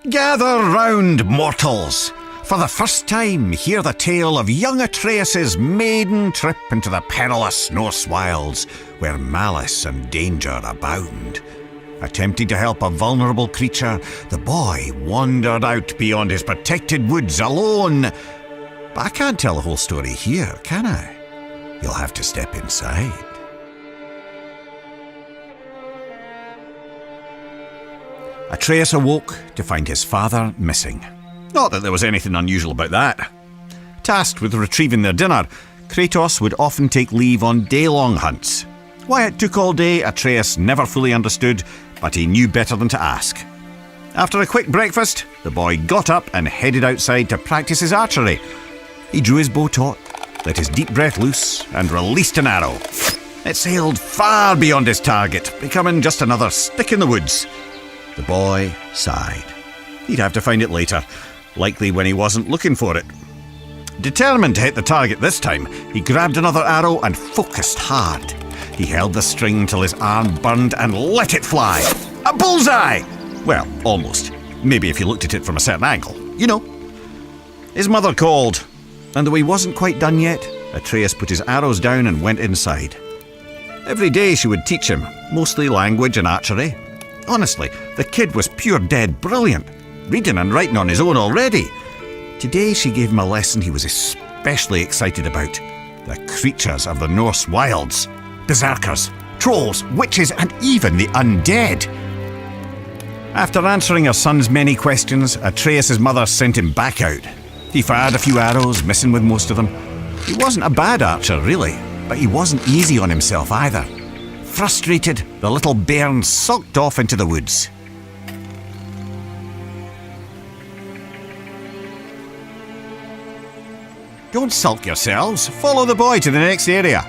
Gather round, mortals! For the first time, hear the tale of young Atreus' maiden trip into the perilous Norse wilds, where malice and danger abound. Attempting to help a vulnerable creature, the boy wandered out beyond his protected woods alone. But I can't tell the whole story here, can I? You'll have to step inside. Atreus awoke to find his father missing. Not that there was anything unusual about that. Tasked with retrieving their dinner, Kratos would often take leave on day-long hunts. Why it took all day, Atreus never fully understood, but he knew better than to ask. After a quick breakfast, the boy got up and headed outside to practice his archery. He drew his bow taut, let his deep breath loose, and released an arrow. It sailed far beyond his target, becoming just another stick in the woods. The boy sighed. He'd have to find it later, likely when he wasn't looking for it. Determined to hit the target this time, he grabbed another arrow and focused hard. He held the string till his arm burned and let it fly. A bullseye! Well, almost. Maybe if you looked at it from a certain angle. You know. His mother called, and though he wasn't quite done yet, Atreus put his arrows down and went inside. Every day she would teach him, mostly language and archery. Honestly, the kid was pure dead brilliant, reading and writing on his own already. Today she gave him a lesson he was especially excited about. The creatures of the Norse wilds. Berserkers, trolls, witches, and even the undead. After answering her son's many questions, Atreus' mother sent him back out. He fired a few arrows, missing with most of them. He wasn't a bad archer, really, but he wasn't easy on himself either. Frustrated, the little bairn sulked off into the woods. Don't sulk yourselves. Follow the boy to the next area.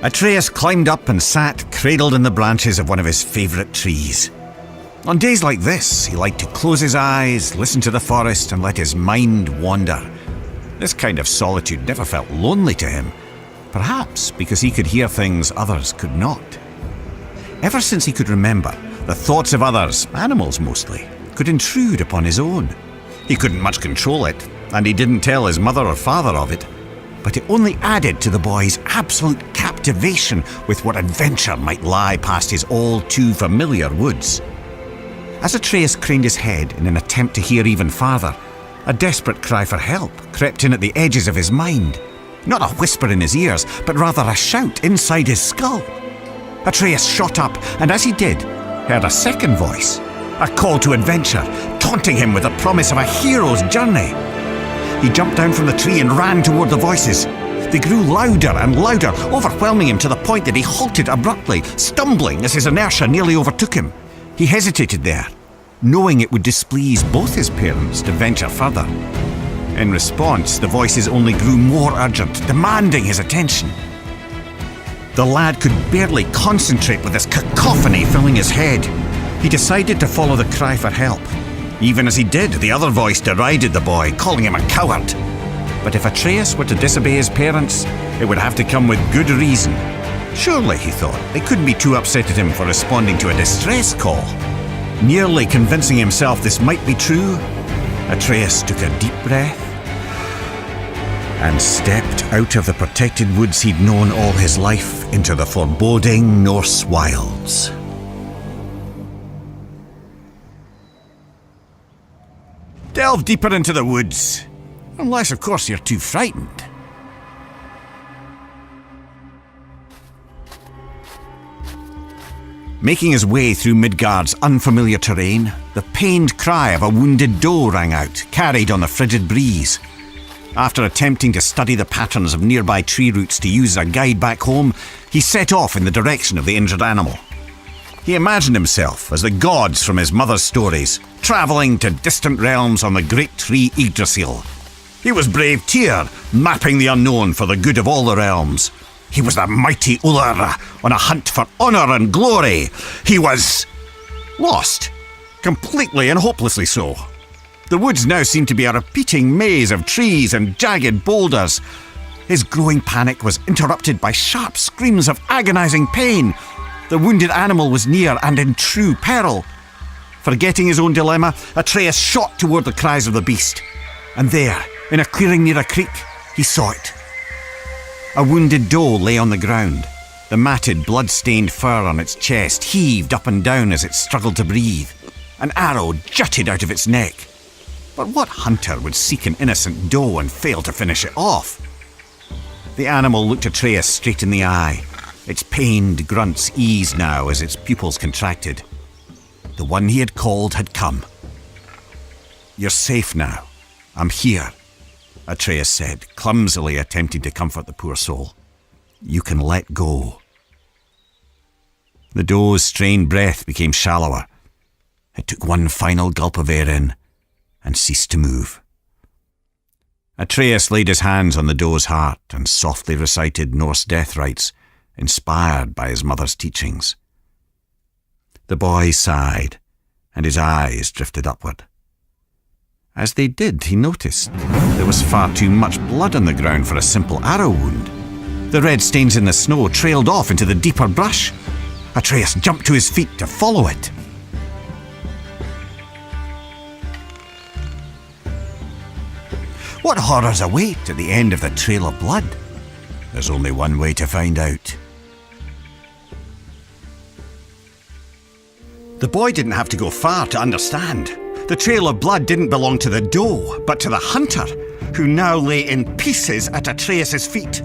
Atreus climbed up and sat cradled in the branches of one of his favourite trees. On days like this, he liked to close his eyes, listen to the forest, and let his mind wander. This kind of solitude never felt lonely to him, perhaps because he could hear things others could not. Ever since he could remember, the thoughts of others, animals mostly, could intrude upon his own. He couldn't much control it, and he didn't tell his mother or father of it, but it only added to the boy's absolute captivation with what adventure might lie past his all-too-familiar woods. As Atreus craned his head in an attempt to hear even farther, a desperate cry for help crept in at the edges of his mind. Not a whisper in his ears, but rather a shout inside his skull. Atreus shot up, and as he did, heard a second voice, a call to adventure, taunting him with the promise of a hero's journey. He jumped down from the tree and ran toward the voices. They grew louder and louder, overwhelming him to the point that he halted abruptly, stumbling as his inertia nearly overtook him. He hesitated there, knowing it would displease both his parents to venture further. In response, the voices only grew more urgent, demanding his attention. The lad could barely concentrate with this cacophony filling his head. He decided to follow the cry for help. Even as he did, the other voice derided the boy, calling him a coward. But if Atreus were to disobey his parents, it would have to come with good reason. Surely, he thought, they couldn't be too upset at him for responding to a distress call. Nearly convincing himself this might be true, Atreus took a deep breath and stepped out of the protected woods he'd known all his life into the foreboding Norse wilds. Delve deeper into the woods. Unless, of course, you're too frightened. Making his way through Midgard's unfamiliar terrain, the pained cry of a wounded doe rang out, carried on the frigid breeze. After attempting to study the patterns of nearby tree roots to use as a guide back home, he set off in the direction of the injured animal. He imagined himself as the gods from his mother's stories, travelling to distant realms on the great tree Yggdrasil. He was brave Tyr, mapping the unknown for the good of all the realms. He was the mighty Ullr, on a hunt for honour and glory. He was lost, completely and hopelessly so. The woods now seemed to be a repeating maze of trees and jagged boulders. His growing panic was interrupted by sharp screams of agonizing pain. The wounded animal was near and in true peril. Forgetting his own dilemma, Atreus shot toward the cries of the beast. And there, in a clearing near a creek, he saw it. A wounded doe lay on the ground. The matted, blood-stained fur on its chest heaved up and down as it struggled to breathe. An arrow jutted out of its neck. But what hunter would seek an innocent doe and fail to finish it off? The animal looked Atreus straight in the eye. Its pained grunts eased now as its pupils contracted. The one he had called had come. "You're safe now. I'm here," Atreus said, clumsily attempting to comfort the poor soul. "You can let go." The doe's strained breath became shallower. It took one final gulp of air in and ceased to move. Atreus laid his hands on the doe's heart and softly recited Norse death rites, inspired by his mother's teachings. The boy sighed, and his eyes drifted upward. As they did, he noticed there was far too much blood on the ground for a simple arrow wound. The red stains in the snow trailed off into the deeper brush. Atreus jumped to his feet to follow it. What horrors await at the end of the trail of blood? There's only one way to find out. The boy didn't have to go far to understand. The trail of blood didn't belong to the doe, but to the hunter, who now lay in pieces at Atreus' feet.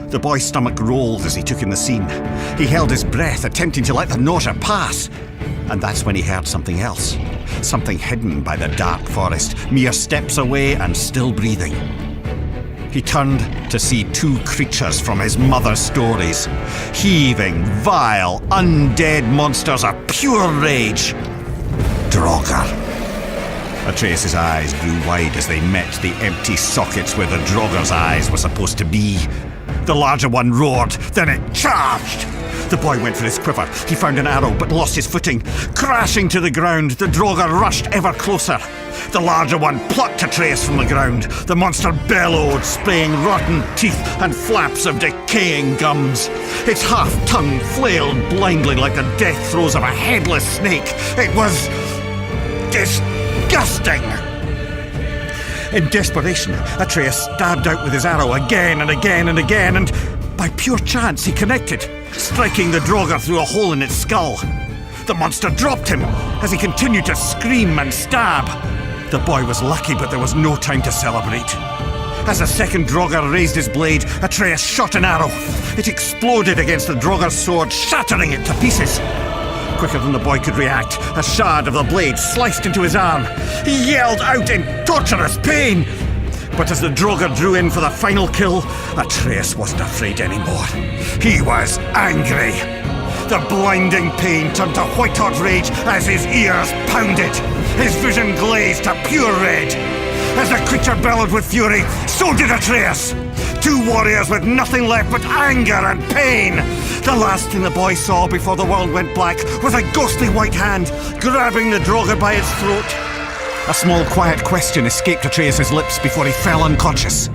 The boy's stomach rolled as he took in the scene. He held his breath, attempting to let the nausea pass. And that's when he heard something else. Something hidden by the dark forest, mere steps away and still breathing. He turned to see two creatures from his mother's stories. Heaving, vile, undead monsters of pure rage. Draugr. Atreus' eyes grew wide as they met the empty sockets where the Draugr's eyes were supposed to be. The larger one roared, then it charged. The boy went for his quiver. He found an arrow, but lost his footing. Crashing to the ground, the Draugr rushed ever closer. The larger one plucked Atreus from the ground. The monster bellowed, spraying rotten teeth and flaps of decaying gums. Its half-tongue flailed blindly like the death throes of a headless snake. It was disgusting. In desperation, Atreus stabbed out with his arrow again and again and again, and by pure chance he connected, striking the Draugr through a hole in its skull. The monster dropped him as he continued to scream and stab. The boy was lucky, but there was no time to celebrate. As the second Draugr raised his blade, Atreus shot an arrow. It exploded against the Draugr's sword, shattering it to pieces. Quicker than the boy could react, a shard of the blade sliced into his arm. He yelled out in torturous pain. But as the Draugr drew in for the final kill, Atreus wasn't afraid anymore. He was angry. The blinding pain turned to white-hot rage as his ears pounded. His vision glazed to pure red. As the creature bellowed with fury, so did Atreus. Two warriors with nothing left but anger and pain. The last thing the boy saw before the world went black was a ghostly white hand grabbing the Draugr by its throat. A small quiet question escaped Atreus' lips before he fell unconscious.